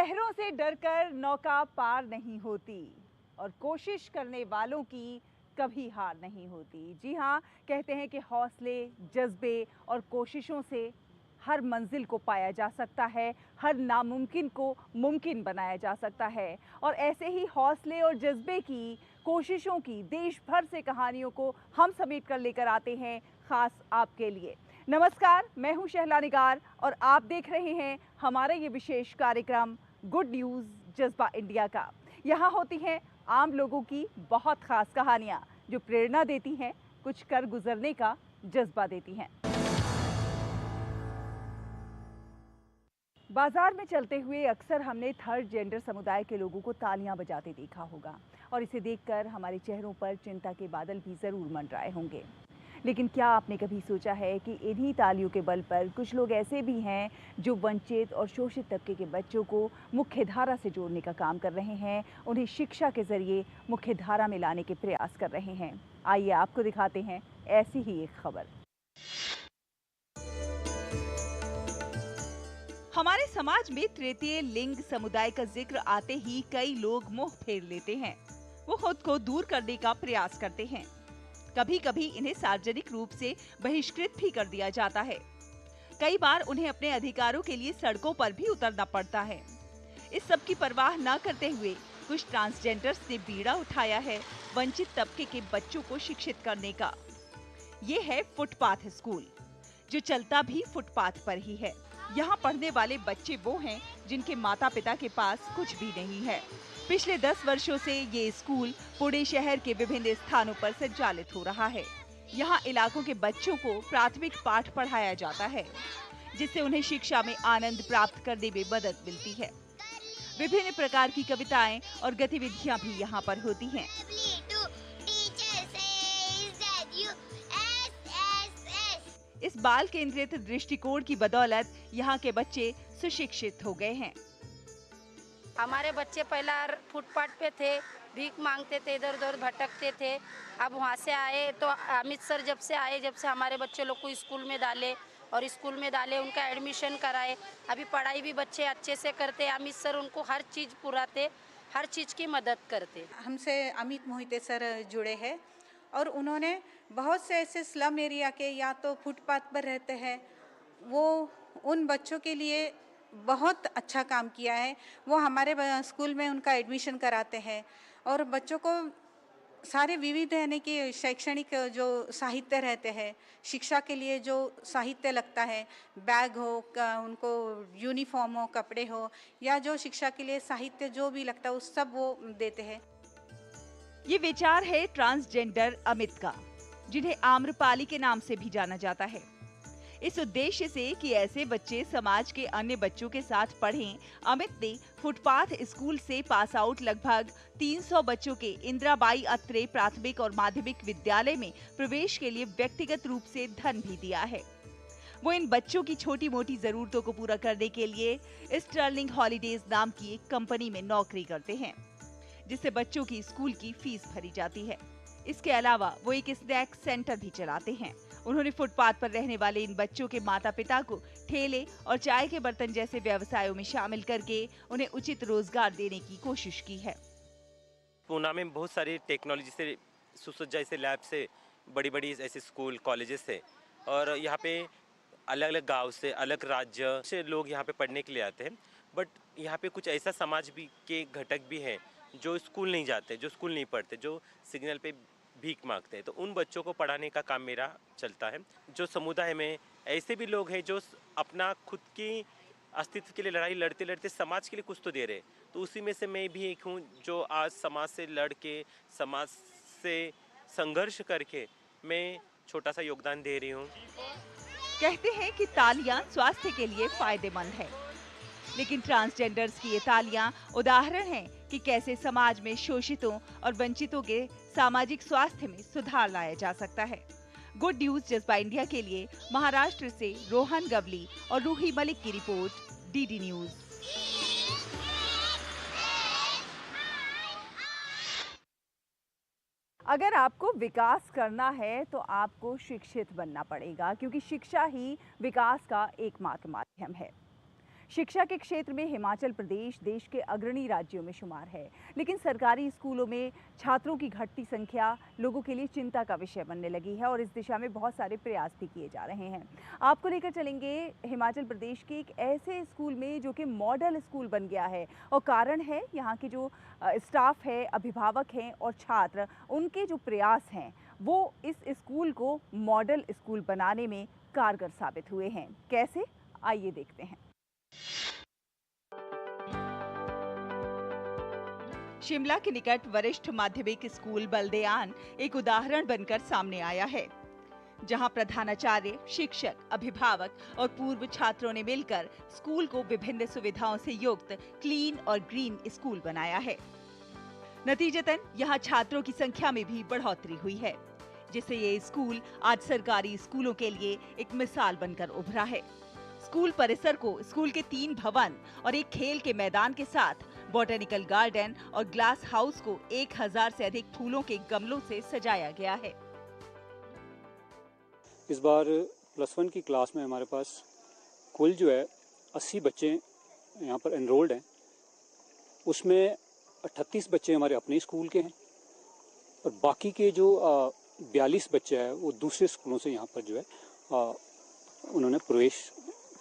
लहरों से डरकर नौका पार नहीं होती और कोशिश करने वालों की कभी हार नहीं होती। जी हाँ, कहते हैं कि हौसले, जज्बे और कोशिशों से हर मंजिल को पाया जा सकता है, हर नामुमकिन को मुमकिन बनाया जा सकता है। और ऐसे ही हौसले और जज्बे की, कोशिशों की देश भर से कहानियों को हम समेट कर लेकर आते हैं खास आपके लिए। नमस्कार, मैं हूं शहला निगार और आप देख रहे हैं हमारा ये विशेष कार्यक्रम गुड न्यूज़ जज्बा इंडिया का। यहाँ होती हैं आम लोगों की बहुत खास कहानियाँ जो प्रेरणा देती हैं, कुछ कर गुजरने का जज्बा देती हैं। बाजार में चलते हुए अक्सर हमने थर्ड जेंडर समुदाय के लोगों को तालियां बजाते देखा होगा और इसे देखकर हमारे चेहरों पर चिंता के बादल भी जरूर मंडराए होंगे। लेकिन क्या आपने कभी सोचा है कि इन्हीं तालियों के बल पर कुछ लोग ऐसे भी हैं जो वंचित और शोषित तबके के बच्चों को मुख्य धारा से जोड़ने का काम कर रहे हैं, उन्हें शिक्षा के जरिए मुख्य धारा में लाने के प्रयास कर रहे हैं। आइए आपको दिखाते हैं ऐसी ही एक खबर। हमारे समाज में तृतीय लिंग समुदाय का जिक्र आते ही कई लोग मुंह फेर लेते हैं। वो खुद को दूर करने का प्रयास करते हैं। कभी कभी इन्हें सार्वजनिक रूप से बहिष्कृत भी कर दिया जाता है। कई बार उन्हें अपने अधिकारों के लिए सड़कों पर भी उतरना पड़ता है। इस सब की परवाह न करते हुए कुछ ट्रांसजेंडर्स ने बीड़ा उठाया है वंचित तबके के बच्चों को शिक्षित करने का। ये है फुटपाथ स्कूल, जो चलता भी फुटपाथ पर ही है। यहाँ पढ़ने वाले बच्चे वो हैं जिनके माता पिता के पास कुछ भी नहीं है। पिछले 10 वर्षों से ये स्कूल पुणे शहर के विभिन्न स्थानों पर संचालित हो रहा है। यहाँ इलाकों के बच्चों को प्राथमिक पाठ पढ़ाया जाता है, जिससे उन्हें शिक्षा में आनंद प्राप्त करने में मदद मिलती है। विभिन्न प्रकार की कविताएं और गतिविधियां भी यहाँ पर होती हैं। इस बाल केंद्रित दृष्टिकोण की बदौलत यहाँ के बच्चे सुशिक्षित हो गए हैं। हमारे बच्चे पहला फुटपाथ पे थे, भीख मांगते थे, इधर उधर भटकते थे। अब वहाँ से आए तो अमित सर जब से हमारे बच्चे लोग को स्कूल में डाले और स्कूल में डाले, उनका एडमिशन कराए। अभी पढ़ाई भी बच्चे अच्छे से करते। अमित सर उनको हर चीज़ पुराते, हर चीज़ की मदद करते। हमसे अमित मोहिते सर जुड़े हैं और उन्होंने बहुत से ऐसे स्लम एरिया के या तो फुटपाथ पर रहते हैं, वो उन बच्चों के लिए बहुत अच्छा काम किया है। वो हमारे स्कूल में उनका एडमिशन कराते हैं और बच्चों को सारे विविध यानी कि शैक्षणिक जो साहित्य रहते हैं, शिक्षा के लिए जो साहित्य लगता है, बैग हो, उनको यूनिफॉर्म हो, कपड़े हो, या जो शिक्षा के लिए साहित्य जो भी लगता है उस सब वो देते हैं। ये विचार है ट्रांसजेंडर अमित का, जिन्हें आम्रपाली के नाम से भी जाना जाता है। इस उद्देश्य से कि ऐसे बच्चे समाज के अन्य बच्चों के साथ पढ़ें, अमित ने फुटपाथ स्कूल से पास आउट लगभग 300 बच्चों के इंदिराबाई अत्रे प्राथमिक और माध्यमिक विद्यालय में प्रवेश के लिए व्यक्तिगत रूप से धन भी दिया है। वो इन बच्चों की छोटी मोटी जरूरतों को पूरा करने के लिए स्टर्लिंग हॉलीडेज नाम की एक कंपनी में नौकरी करते हैं, जिससे बच्चों की स्कूल की फीस भरी जाती है। इसके अलावा वो एक स्नैक सेंटर भी चलाते हैं। उन्होंने फुटपाथ पर रहने वाले इन बच्चों के माता पिता को ठेले और चाय के बर्तन जैसे व्यवसायों में शामिल करके उन्हें उचित रोजगार देने की कोशिश की है। पूना में बहुत सारी टेक्नोलॉजी से सुसज्जित से लैब से बड़ी ऐसे स्कूल कॉलेजेस थे और यहाँ पे अलग अलग गांव से, अलग राज्य से लोग यहाँ पे पढ़ने के लिए आते हैं। बट यहाँ पे कुछ ऐसा समाज भी के घटक भी हैं जो स्कूल नहीं जाते, जो स्कूल नहीं पढ़ते, जो सिग्नल पे भीख मांगते हैं। तो उन बच्चों को पढ़ाने का काम मेरा चलता है। जो समुदाय में ऐसे भी लोग हैं जो अपना खुद की अस्तित्व के लिए लड़ाई लड़ते लड़ते समाज के लिए कुछ तो दे रहे, तो उसी में से मैं भी एक हूँ जो आज समाज से लड़ के, समाज से संघर्ष करके मैं छोटा सा योगदान दे रही हूँ। कहते हैं कि तालियां स्वास्थ्य के लिए फायदेमंद है, लेकिन ट्रांसजेंडर्स की ये तालियां उदाहरण हैं कि कैसे समाज में शोषितों और वंचितों के सामाजिक स्वास्थ्य में सुधार लाया जा सकता है। गुड न्यूज जज्बा इंडिया के लिए महाराष्ट्र से रोहन गवली और रूही मलिक की रिपोर्ट, डीडी न्यूज। अगर आपको विकास करना है तो आपको शिक्षित बनना पड़ेगा, क्योंकि शिक्षा ही विकास का एकमात्र माध्यम है। शिक्षा के क्षेत्र में हिमाचल प्रदेश देश के अग्रणी राज्यों में शुमार है, लेकिन सरकारी स्कूलों में छात्रों की घटती संख्या लोगों के लिए चिंता का विषय बनने लगी है और इस दिशा में बहुत सारे प्रयास भी किए जा रहे हैं। आपको लेकर चलेंगे हिमाचल प्रदेश के एक ऐसे स्कूल में जो कि मॉडल स्कूल बन गया है और कारण है यहाँ के जो स्टाफ है, अभिभावक हैं और छात्र, उनके जो प्रयास हैं वो इस स्कूल को मॉडल स्कूल बनाने में कारगर साबित हुए हैं। कैसे, आइए देखते हैं। शिमला के निकट वरिष्ठ माध्यमिक स्कूल बल्देयान एक उदाहरण बनकर सामने आया है, जहां प्रधानाचार्य, शिक्षक, अभिभावक और पूर्व छात्रों ने मिलकर स्कूल को विभिन्न सुविधाओं से युक्त क्लीन और ग्रीन स्कूल बनाया है। नतीजतन यहां छात्रों की संख्या में भी बढ़ोतरी हुई है, जिससे ये स्कूल आज सरकारी स्कूलों के लिए एक मिसाल बनकर उभरा है। स्कूल परिसर को स्कूल के 3 भवन और एक खेल के मैदान के साथ बॉटेनिकल गार्डन और ग्लास हाउस को 1000 से अधिक फूलों के गमलों से सजाया गया है। इस बार +1 की क्लास में हमारे पास कुल जो है 80 बच्चे यहाँ पर एनरोल्ड हैं। उसमें 38 बच्चे हमारे अपने स्कूल के हैं और बाकी के जो 42 बच्चे हैं वो दूसरे स्कूलों से यहाँ पर जो है उन्होंने प्रवेश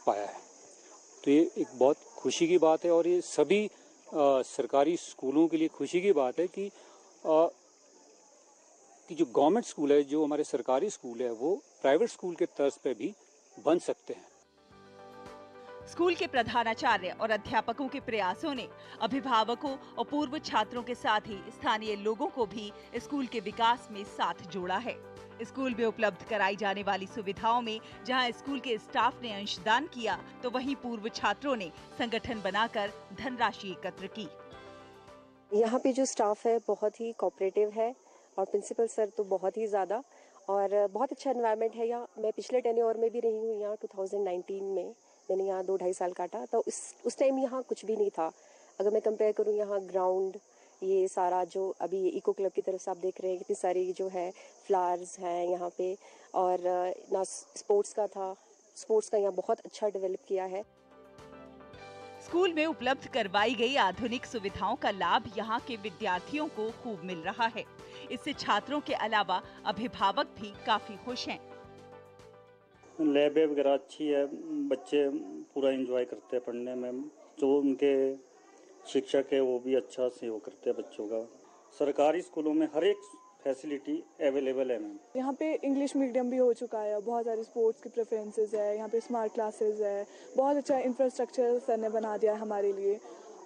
पाया है। तो ये एक बहुत खुशी की बात है और ये सभी सरकारी स्कूलों के लिए खुशी की बात है कि जो गवर्नमेंट स्कूल है, जो हमारे सरकारी स्कूल है, वो प्राइवेट स्कूल के तर्ज पे भी बन सकते हैं। स्कूल के प्रधानाचार्य और अध्यापकों के प्रयासों ने अभिभावकों और पूर्व छात्रों के साथ ही स्थानीय लोगों को भी स्कूल के विकास में साथ जोड़ा है। स्कूल में उपलब्ध कराई जाने वाली सुविधाओं में जहां स्कूल के स्टाफ ने अंशदान किया, तो वहीं पूर्व छात्रों ने संगठन बनाकर धनराशि एकत्र की। यहाँ पे जो स्टाफ है बहुत ही कोऑपरेटिव है और प्रिंसिपल सर तो बहुत ही ज़्यादा, और बहुत अच्छा एनवायरनमेंट है यहाँ। मैं पिछले टेन्योर में भी रही हूँ यहाँ 2019 में, मैंने यहाँ 2-2.5 साल काटा। तो उस टाइम यहाँ कुछ भी नहीं था। अगर मैं कंपेयर करूँ, यहाँ ग्राउंड, ये सारा जो अभी इको क्लब की तरफ से आप देख रहे हैं, कितनी सारी जो है फ्लावर्स हैं यहाँ पे, और ना स्पोर्ट्स का यहाँ बहुत अच्छा डेवलप किया है। स्कूल में उपलब्ध करवाई गई आधुनिक सुविधाओं का लाभ यहाँ के विद्यार्थियों को खूब मिल रहा है। इससे छात्रों के अलावा अभिभावक भी काफी खुश हैं। लैब वगैरह अच्छी है, बच्चे पूरा एंजॉय करते हैं पढ़ने में। जो उनके शिक्षक है वो भी अच्छा सहयोग करते हैं बच्चों का। सरकारी स्कूलों में हर एक फैसिलिटी अवेलेबल है मैम। यहाँ पे इंग्लिश मीडियम भी हो चुका है, बहुत सारी स्पोर्ट्स की प्रेफरेंसेस है, यहाँ पे स्मार्ट क्लासेस है, बहुत अच्छा इंफ्रास्ट्रक्चर सर ने बना दिया है हमारे लिए।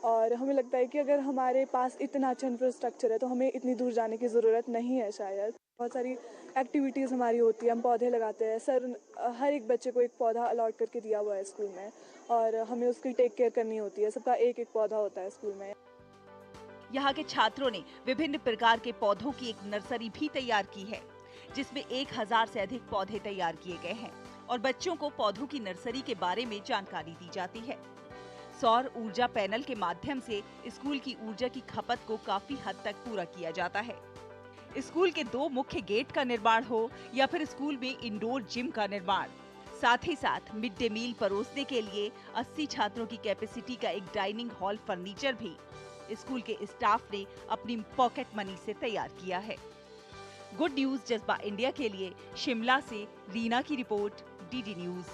और हमें लगता है कि अगर हमारे पास इतना अच्छा इंफ्रास्ट्रक्चर है तो हमें इतनी दूर जाने की ज़रूरत नहीं है शायद। बहुत सारी एक्टिविटीज़ हमारी होती है, हम पौधे लगाते हैं। सर हर एक बच्चे को एक पौधा अलॉट करके दिया हुआ है स्कूल में, और हमें उसकी टेक केयर करनी होती है। सबका एक एक पौधा होता है स्कूल में। यहाँ के छात्रों ने विभिन्न प्रकार के पौधों की एक नर्सरी भी तैयार की है, जिसमें 1000 से अधिक पौधे तैयार किए गए हैं और बच्चों को पौधों की नर्सरी के बारे में जानकारी दी जाती है। सौर ऊर्जा पैनल के माध्यम से स्कूल की ऊर्जा की खपत को काफी हद तक पूरा किया जाता है। स्कूल के 2 मुख्य गेट का निर्माण हो या फिर स्कूल में इंडोर जिम का निर्माण, साथ ही साथ मिड डे मील परोसने के लिए 80 छात्रों की कैपेसिटी का एक डाइनिंग हॉल फर्नीचर भी स्कूल के स्टाफ ने अपनी पॉकेट मनी से तैयार किया है। गुड न्यूज जज्बा इंडिया के लिए शिमला से रीना की रिपोर्ट, डीडी न्यूज।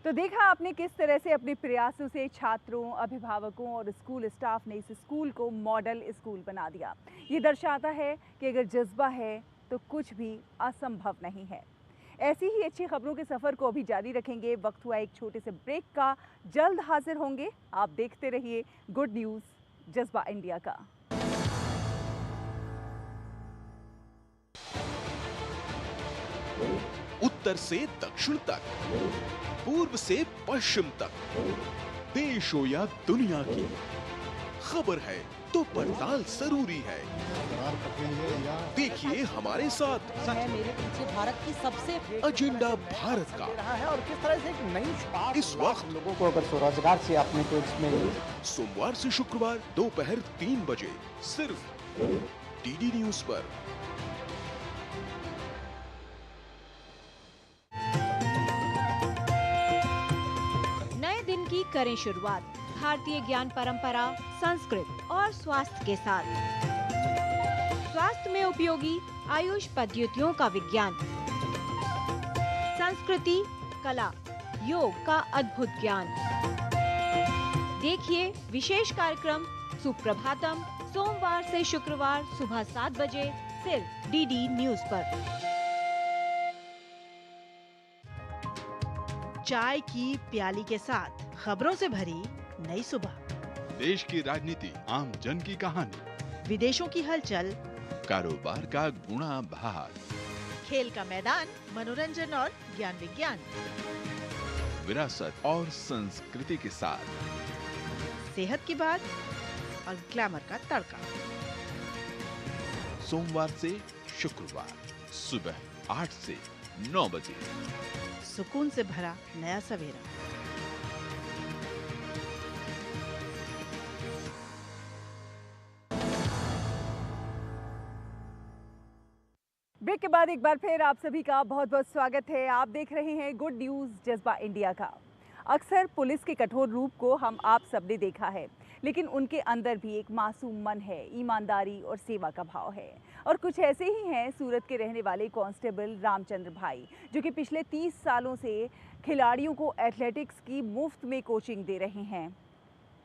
तो देखा आपने किस तरह से अपने प्रयासों से छात्रों, अभिभावकों और स्कूल स्टाफ ने इस स्कूल को मॉडल स्कूल बना दिया। ये दर्शाता है कि अगर जज्बा है तो कुछ भी असंभव नहीं है। ऐसी ही अच्छी खबरों के सफर को अभी जारी रखेंगे। वक्त हुआ एक छोटे से ब्रेक का, जल्द हाजिर होंगे। आप देखते रहिए गुड न्यूज जज्बा इंडिया का। उत्तर से दक्षिण तक, पूर्व से पश्चिम तक, देश हो या दुनिया की खबर है तो पड़ताल जरूरी है। देखिए हमारे साथ मेरे पीछे भारत की सबसे एजेंडा भारत का है और किस तरह से एक नई इस वक्त लोगों को अगर स्वरोजगार से अपने को इसमें सोमवार से शुक्रवार दोपहर 3 बजे सिर्फ डीडी न्यूज पर। की करें शुरुआत भारतीय ज्ञान परंपरा, संस्कृत और स्वास्थ्य के साथ। स्वास्थ्य में उपयोगी आयुष पद्धतियों का विज्ञान, संस्कृति, कला, योग का अद्भुत ज्ञान। देखिए विशेष कार्यक्रम सुप्रभातम सोमवार से शुक्रवार सुबह 7 बजे सिर्फ डीडी न्यूज पर। चाय की प्याली के साथ खबरों से भरी नई सुबह, देश की राजनीति, आम जन की कहानी, विदेशों की हलचल, कारोबार का गुणा भाग, खेल का मैदान, मनोरंजन और ज्ञान विज्ञान, विरासत और संस्कृति के साथ सेहत की बात और ग्लैमर का तड़का। सोमवार से शुक्रवार सुबह 8 से 9 बजे। सुकून से भरा नया सवेरा। ब्रेक के बाद एक बार फिर आप सभी का बहुत बहुत स्वागत है। आप देख रहे हैं गुड न्यूज़ जज्बा इंडिया का। अक्सर पुलिस के कठोर रूप को हम आप सबने देखा है, लेकिन उनके अंदर भी एक मासूम मन है, ईमानदारी और सेवा का भाव है। और कुछ ऐसे ही हैं सूरत के रहने वाले कांस्टेबल रामचंद्र भाई, जो कि पिछले 30 सालों से खिलाड़ियों को एथलेटिक्स की मुफ्त में कोचिंग दे रहे हैं।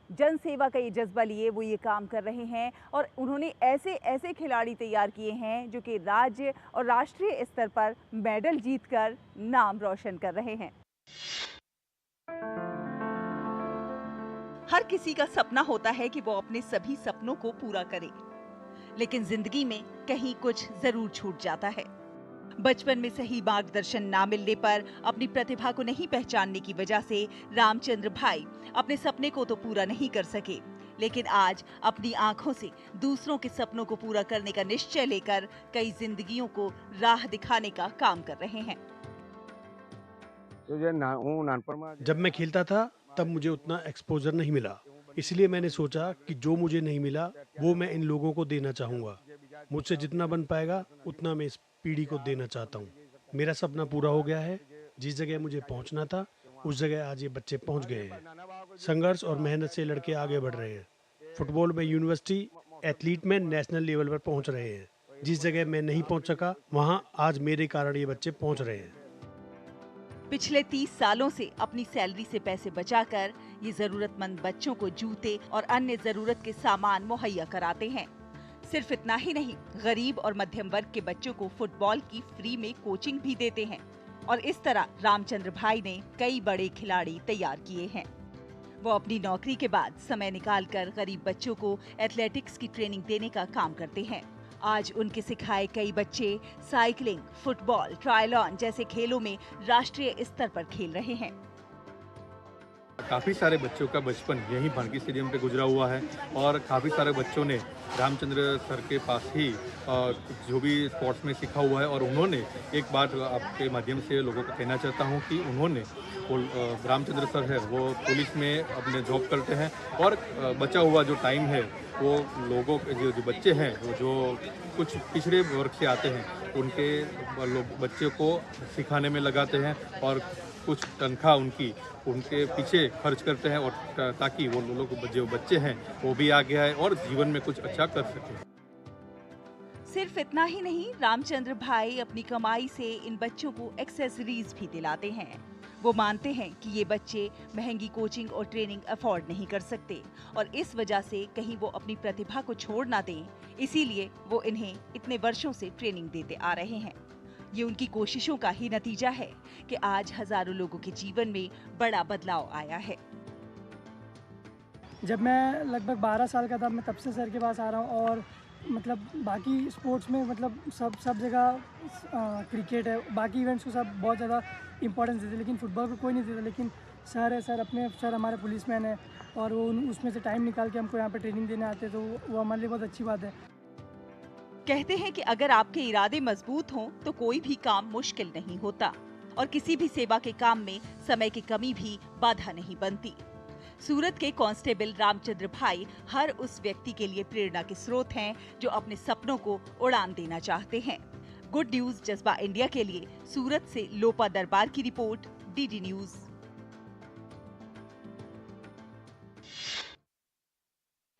जन सेवा का ये जज्बा लिए वो ये काम कर रहे हैं और उन्होंने ऐसे ऐसे खिलाड़ी तैयार किए हैं जो कि राज्य और राष्ट्रीय स्तर पर मेडल जीतकर नाम रोशन कर रहे हैं। हर किसी का सपना होता है कि वो अपने सभी सपनों को पूरा करे, लेकिन जिंदगी में कहीं कुछ जरूर छूट जाता है। बचपन में सही मार्गदर्शन ना मिलने पर अपनी प्रतिभा को नहीं पहचानने की वजह से रामचंद्र भाई अपने सपने को तो पूरा नहीं कर सके, लेकिन आज अपनी आंखों से दूसरों के सपनों को पूरा करने का निश्चय लेकर कई जिंदगियों को राह दिखाने का काम कर रहे हैं। जब मैं खेलता था तब मुझे उतना एक्सपोजर नहीं मिला, इसलिए मैंने सोचा कि जो मुझे नहीं मिला वो मैं इन लोगों को देना चाहूँगा। मुझसे जितना बन पाएगा उतना मैं इस पीढ़ी को देना चाहता हूँ। मेरा सपना पूरा हो गया है। जिस जगह मुझे पहुँचना था उस जगह आज ये बच्चे पहुँच गए हैं। संघर्ष और मेहनत से लड़के आगे बढ़ रहे हैं। फुटबॉल में यूनिवर्सिटी, एथलीट में नेशनल लेवल पर पहुँच रहे हैं। जिस जगह मैं नहीं पहुँच सका वहाँ आज मेरे कारण ये बच्चे पहुँच रहे हैं। पिछले 30 सालों से अपनी सैलरी से पैसे बचाकर ये जरूरतमंद बच्चों को जूते और अन्य जरूरत के सामान मुहैया कराते हैं। सिर्फ इतना ही नहीं, गरीब और मध्यम वर्ग के बच्चों को फुटबॉल की फ्री में कोचिंग भी देते हैं। और इस तरह रामचंद्र भाई ने कई बड़े खिलाड़ी तैयार किए हैं। वो अपनी नौकरी के बाद समय निकालकर गरीब बच्चों को एथलेटिक्स की ट्रेनिंग देने का काम करते हैं। आज उनके सिखाए कई बच्चे साइकिलिंग, फुटबॉल, ट्रायलॉन जैसे खेलों में राष्ट्रीय स्तर पर खेल रहे हैं। काफ़ी सारे बच्चों का बचपन यहीं भानकी स्टेडियम पे गुजरा हुआ है और काफ़ी सारे बच्चों ने रामचंद्र सर के पास ही जो भी स्पोर्ट्स में सीखा हुआ है। और उन्होंने एक बात आपके माध्यम से लोगों को कहना चाहता हूँ कि उन्होंने रामचंद्र सर है वो पुलिस में अपने जॉब करते हैं और बचा हुआ जो टाइम है वो लोगों के जो बच्चे हैं वो जो कुछ पिछड़े वर्ग से आते हैं उनके बच्चे को सिखाने में लगाते हैं और कुछ तनख्वाह उनके पीछे खर्च करते हैं और ताकि वो लोग जो बच्चे हैं वो भी आगे आए और जीवन में कुछ अच्छा कर सके। सिर्फ इतना ही नहीं, रामचंद्र भाई अपनी कमाई से इन बच्चों को एक्सेसरीज भी दिलाते हैं। वो मानते हैं कि ये बच्चे महंगी कोचिंग और ट्रेनिंग अफोर्ड नहीं कर सकते और इस वजह से कहीं वो अपनी प्रतिभा को छोड़ ना दें, इसीलिए वो इन्हें इतने वर्षों से ट्रेनिंग देते आ रहे हैं। ये उनकी कोशिशों का ही नतीजा है कि आज हजारों लोगों के जीवन में बड़ा बदलाव आया है। जब मैं लगभग 12 साल का था मैं तब से सर के पास आ रहा हूँ और मतलब बाकी स्पोर्ट्स में मतलब सब जगह क्रिकेट है, बाकी इवेंट्स को सब बहुत ज़्यादा इम्पोर्टेंस देते, लेकिन फुटबॉल को कोई नहीं देता। लेकिन सर है, सर हमारे पुलिसमैन है और वो उसमें से टाइम निकाल के हमको यहाँ पे ट्रेनिंग देने आते हैं, तो वो हमारे लिए बहुत अच्छी बात है। कहते हैं कि अगर आपके इरादे मजबूत हों तो कोई भी काम मुश्किल नहीं होता और किसी भी सेवा के काम में समय की कमी भी बाधा नहीं बनती। सूरत के कांस्टेबल रामचंद्र भाई हर उस व्यक्ति के लिए प्रेरणा के स्रोत हैं जो अपने सपनों को उड़ान देना चाहते हैं। गुड न्यूज जज्बा इंडिया के लिए सूरत से लोपा दरबार की रिपोर्ट, डीडी न्यूज।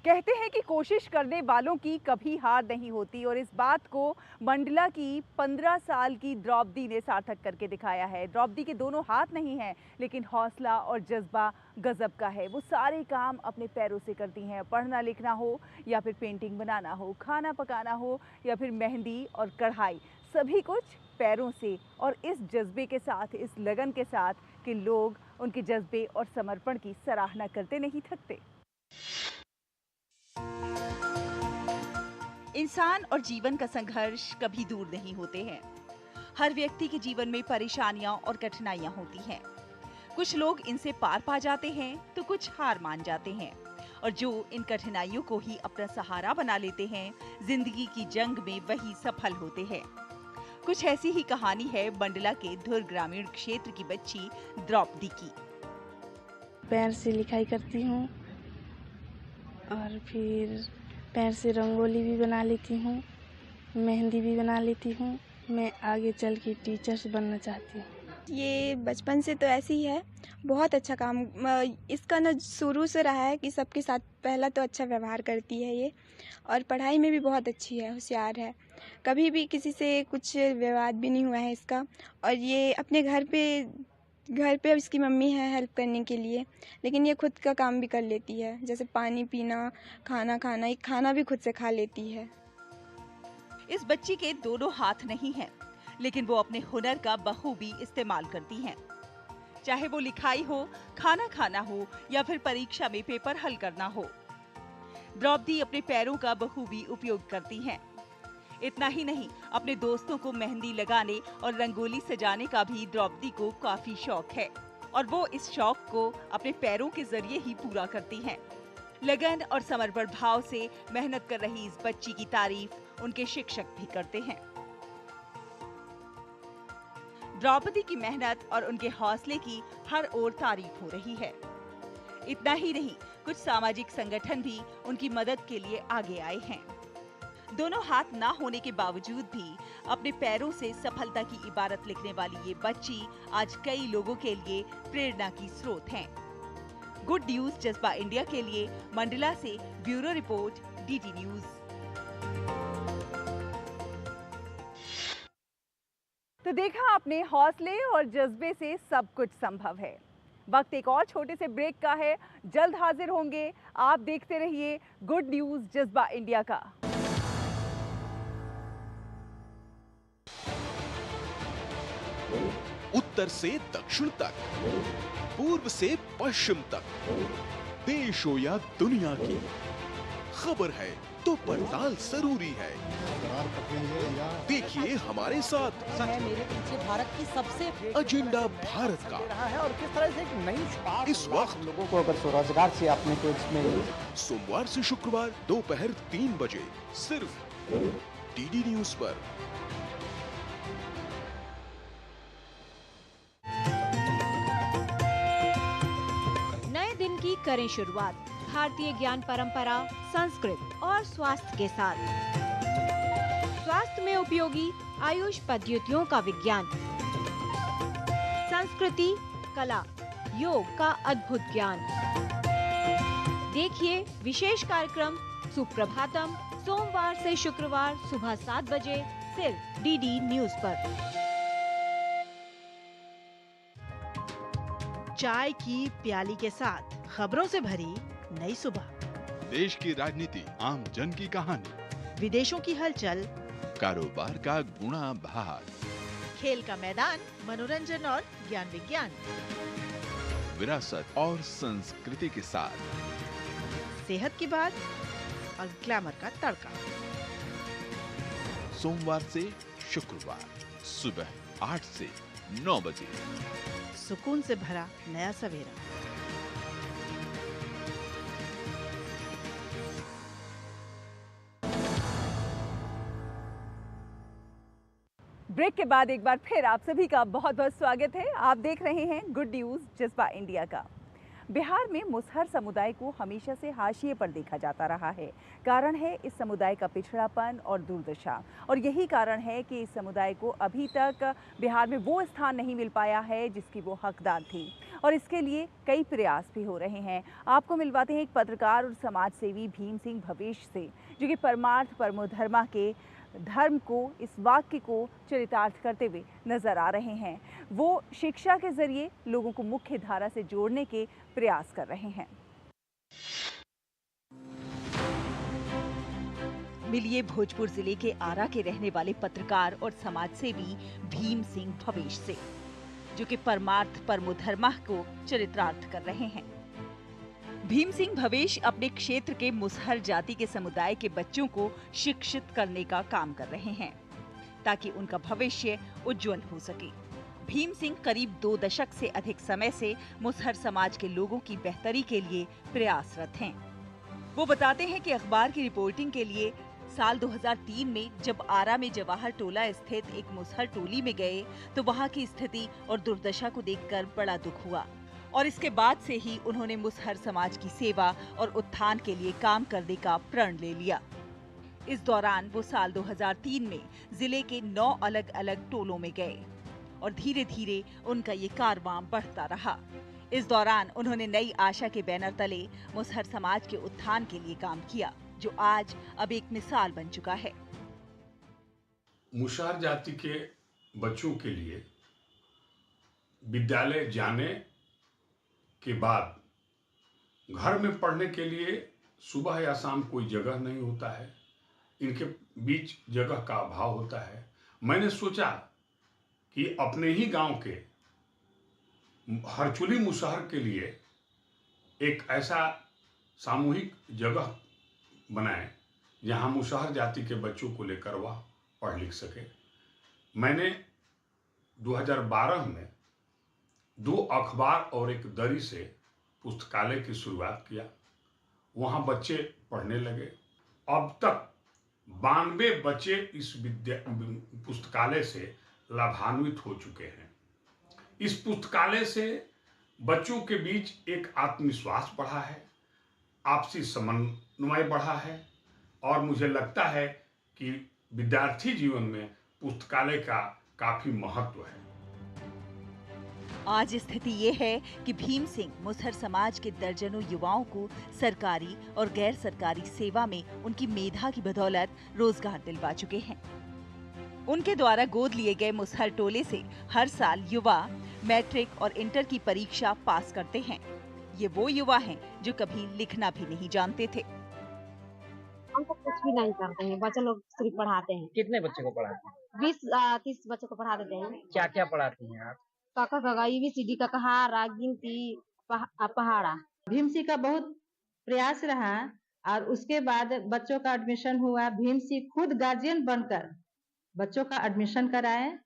कहते हैं कि कोशिश करने वालों की कभी हार नहीं होती और इस बात को मंडला की 15 साल की द्रौपदी ने सार्थक करके दिखाया है। द्रौपदी के दोनों हाथ नहीं हैं, लेकिन हौसला और जज्बा गजब का है। वो सारे काम अपने पैरों से करती हैं, पढ़ना लिखना हो या फिर पेंटिंग बनाना हो, खाना पकाना हो या फिर मेहंदी और कढ़ाई, सभी कुछ पैरों से और इस जज्बे के साथ, इस लगन के साथ कि लोग उनके जज्बे और समर्पण की सराहना करते नहीं थकते। इंसान और जीवन का संघर्ष कभी दूर नहीं होते हैं। हर व्यक्ति के जीवन में परेशानियां और कठिनाइयां होती हैं। कुछ लोग इनसे पार पा जाते हैं तो कुछ हार मान जाते हैं और जो इन कठिनाइयों को ही अपना सहारा बना लेते हैं, जिंदगी की जंग में वही सफल होते हैं। कुछ ऐसी ही कहानी है मंडला के धुर ग्रामीण क्षेत्र की बच्ची द्रौपदी की। पैर से लिखाई करती हूँ और फिर पैर से रंगोली भी बना लेती हूँ, मेहंदी भी बना लेती हूँ। मैं आगे चल के टीचर्स बनना चाहती हूँ। ये बचपन से तो ऐसी ही है, बहुत अच्छा काम इसका न शुरू से रहा है कि सबके साथ पहला तो अच्छा व्यवहार करती है ये, और पढ़ाई में भी बहुत अच्छी है, होशियार है। कभी भी किसी से कुछ विवाद भी नहीं हुआ है इसका। और ये अपने घर पे इसकी मम्मी है हेल्प करने के लिए, लेकिन ये खुद का काम भी कर लेती है, जैसे पानी पीना, खाना खाना, ये खाना भी खुद से खा लेती है। इस बच्ची के दोनों हाथ नहीं हैं, लेकिन वो अपने हुनर का बखूबी इस्तेमाल करती हैं। चाहे वो लिखाई हो, खाना खाना हो या फिर परीक्षा में पेपर हल करना हो, द्रौपदी अपने पैरों का बखूबी उपयोग करती हैं। इतना ही नहीं, अपने दोस्तों को मेहंदी लगाने और रंगोली सजाने का भी द्रौपदी को काफी शौक है और वो इस शौक को अपने पैरों के जरिए ही पूरा करती हैं। लगन और समर्पण भाव से मेहनत कर रही इस बच्ची की तारीफ उनके शिक्षक भी करते हैं। द्रौपदी की मेहनत और उनके हौसले की हर ओर तारीफ हो रही है। इतना ही नहीं, कुछ सामाजिक संगठन भी उनकी मदद के लिए आगे आए हैं। दोनों हाथ ना होने के बावजूद भी अपने पैरों से सफलता की इबारत लिखने वाली ये बच्ची आज कई लोगों के लिए प्रेरणा की स्रोत हैं। गुड न्यूज जज्बा इंडिया के लिए मंडला से ब्यूरो रिपोर्ट, डीडी न्यूज। तो देखा आपने, हौसले और जज्बे से सब कुछ संभव है। वक्त एक और छोटे से ब्रेक का है, जल्द हाजिर होंगे। आप देखते रहिए गुड न्यूज जज्बा इंडिया का। उत्तर से दक्षिण तक, पूर्व से पश्चिम तक, देश हो या दुनिया की खबर है तो पड़ताल जरूरी है। देखिए हमारे साथ मेरे पीछे भारत की सबसे एजेंडा भारत का है और किस तरह से एक नई इस वक्त लोगों को अगर स्वरोजगार से आपने तो इसमें सोमवार से शुक्रवार दोपहर 3 बजे सिर्फ डीडी न्यूज पर। नए दिन की करें शुरुआत भारतीय ज्ञान परंपरा, संस्कृत और स्वास्थ्य के साथ। स्वास्थ्य में उपयोगी आयुष पद्धतियों का विज्ञान, संस्कृति, कला, योग का अद्भुत ज्ञान। देखिए विशेष कार्यक्रम सुप्रभातम सोमवार से शुक्रवार सुबह 7 बजे सिर्फ डीडी न्यूज पर। चाय की प्याली के साथ खबरों से भरी नई सुबह, देश की राजनीति, आम जन की कहानी, विदेशों की हलचल, कारोबार का गुणा भाग, खेल का मैदान, मनोरंजन और ज्ञान विज्ञान, विरासत और संस्कृति के साथ सेहत की बात और ग्लैमर का तड़का। सोमवार से शुक्रवार सुबह 8 से 9 बजे। सुकून से भरा नया सवेरा। ब्रेक के बाद एक बार फिर आप सभी का बहुत बहुत स्वागत है। आप देख रहे हैं गुड न्यूज जज्बा इंडिया का। बिहार में मुसहर समुदाय को हमेशा से हाशिए पर देखा जाता रहा है। कारण है इस समुदाय का पिछड़ापन और दुर्दशा, और यही कारण है कि इस समुदाय को अभी तक बिहार में वो स्थान नहीं मिल पाया है जिसकी वो हकदार थी, और इसके लिए कई प्रयास भी हो रहे हैं। आपको मिलवाते हैं एक पत्रकार और समाज सेवी भीम सिंह भवेश से, जो कि परमार्थ परमो धर्मा के धर्म को, इस वाक्य को चरितार्थ करते हुए नजर आ रहे हैं। वो शिक्षा के जरिए लोगों को मुख्य धारा से जोड़ने के प्रयास कर रहे हैं। मिलिए भोजपुर जिले के आरा के रहने वाले पत्रकार और समाज सेवी भीम सिंह भवेश से, जो कि परमार्थ परमो धर्मा को चरितार्थ कर रहे हैं। भीम सिंह भवेश अपने क्षेत्र के मुसहर जाति के समुदाय के बच्चों को शिक्षित करने का काम कर रहे हैं, ताकि उनका भविष्य उज्जवल हो सके। भीम सिंह करीब 2 दशक से अधिक समय से मुसहर समाज के लोगों की बेहतरी के लिए प्रयासरत हैं। वो बताते हैं कि अखबार की रिपोर्टिंग के लिए साल 2003 में जब आरा में जवाहर टोला स्थित एक मुसहर टोली में गए तो वहाँ की स्थिति और दुर्दशा को देखकर बड़ा दुख हुआ, और इसके बाद से ही उन्होंने मुसहर समाज की सेवा और उत्थान के लिए काम करने का प्रण ले लिया। इस दौरान वो साल 2003 में जिले के 9 अलग अलग टोलों में गए और धीरे धीरे उनका ये कारवां बढ़ता रहा। इस दौरान उन्होंने नई आशा के बैनर तले मुसहर समाज के उत्थान के लिए काम किया, जो आज अब एक मिसाल बन चुका है। मुसहर जाति के बच्चों के लिए विद्यालय जाने के बाद घर में पढ़ने के लिए सुबह या शाम कोई जगह नहीं होता है, इनके बीच जगह का अभाव होता है। मैंने सोचा कि अपने ही गांव के हरचुली मुसहर के लिए एक ऐसा सामूहिक जगह बनाए जहां मुसहर जाति के बच्चों को लेकर वह पढ़ लिख सके। मैंने 2012 में 2 अखबार और एक दरी से पुस्तकालय की शुरुआत किया। वहाँ बच्चे पढ़ने लगे। अब तक 92 बच्चे इस पुस्तकालय से लाभान्वित हो चुके हैं। इस पुस्तकालय से बच्चों के बीच एक आत्मविश्वास बढ़ा है, आपसी समन्वय बढ़ा है, और मुझे लगता है कि विद्यार्थी जीवन में पुस्तकालय का काफी महत्व है। आज स्थिति ये है कि भीम सिंह मुसहर समाज के दर्जनों युवाओं को सरकारी और गैर सरकारी सेवा में उनकी मेधा की बदौलत रोजगार दिलवा चुके हैं। उनके द्वारा गोद लिए गए मुसहर टोले से हर साल युवा मैट्रिक और इंटर की परीक्षा पास करते हैं। ये वो युवा हैं जो कभी लिखना भी नहीं जानते थे। हम तो कुछ भी नहीं करते हैं, बच्चे लोग सिर्फ पढ़ाते हैं। कितने बच्चे को पढ़ाते हैं? 20-30 बच्चों को पढ़ा देते हैं। क्या क्या पढ़ाती हैं आप? काका ABCD का कहारा, गिनती, पहाड़ा। भीम सिंह का बहुत प्रयास रहा और उसके बाद बच्चों का एडमिशन हुआ। भीम सिंह खुद गार्जियन बनकर बच्चों का एडमिशन कराए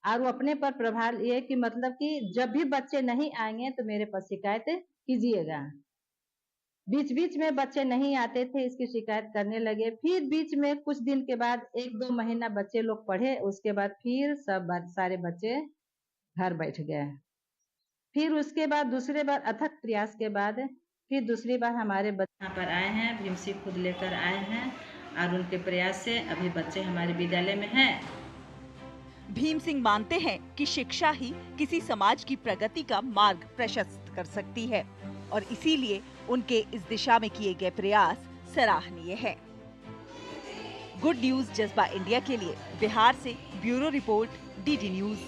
और वो अपने पर प्रभाव लिए कि मतलब कि जब भी बच्चे नहीं आएंगे तो मेरे पास शिकायत कीजिएगा। बीच बीच में बच्चे नहीं आते थे, इसकी शिकायत करने लगे। फिर बीच में कुछ दिन के बाद 1-2 महीना बच्चे लोग पढ़े, उसके बाद फिर सारे बच्चे घर बैठ गए। फिर उसके बाद दूसरे बार अथक प्रयास के बाद फिर दूसरी बार हमारे बच्चे यहाँ पर आए हैं। भीम सिंह खुद लेकर आए हैं और उनके प्रयास से अभी बच्चे हमारे विद्यालय में हैं। भीम सिंह मानते हैं कि शिक्षा ही किसी समाज की प्रगति का मार्ग प्रशस्त कर सकती है, और इसीलिए उनके इस दिशा में किए गए प्रयास सराहनीय है। गुड न्यूज जज्बा इंडिया के लिए बिहार से ब्यूरो रिपोर्ट, DD न्यूज।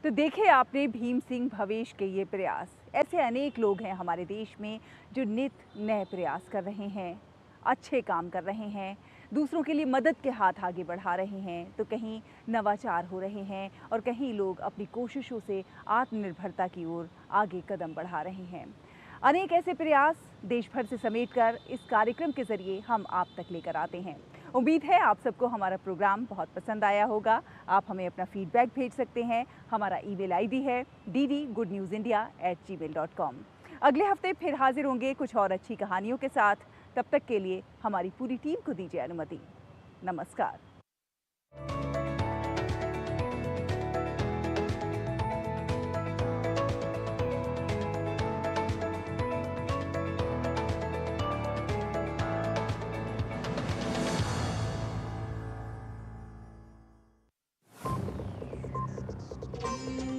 तो देखे आपने भीम सिंह भवेश के ये प्रयास। ऐसे अनेक लोग हैं हमारे देश में जो नित नए प्रयास कर रहे हैं, अच्छे काम कर रहे हैं, दूसरों के लिए मदद के हाथ आगे बढ़ा रहे हैं। तो कहीं नवाचार हो रहे हैं और कहीं लोग अपनी कोशिशों से आत्मनिर्भरता की ओर आगे कदम बढ़ा रहे हैं। अनेक ऐसे प्रयास देश भर से समेटकर इस कार्यक्रम के जरिए हम आप तक लेकर आते हैं। उम्मीद है आप सबको हमारा प्रोग्राम बहुत पसंद आया होगा। आप हमें अपना फीडबैक भेज सकते हैं। हमारा ईमेल ID है ddgoodnewsindia@gmail.com। अगले हफ्ते फिर हाजिर होंगे कुछ और अच्छी कहानियों के साथ। तब तक के लिए हमारी पूरी टीम को दीजिए अनुमति। नमस्कार। है।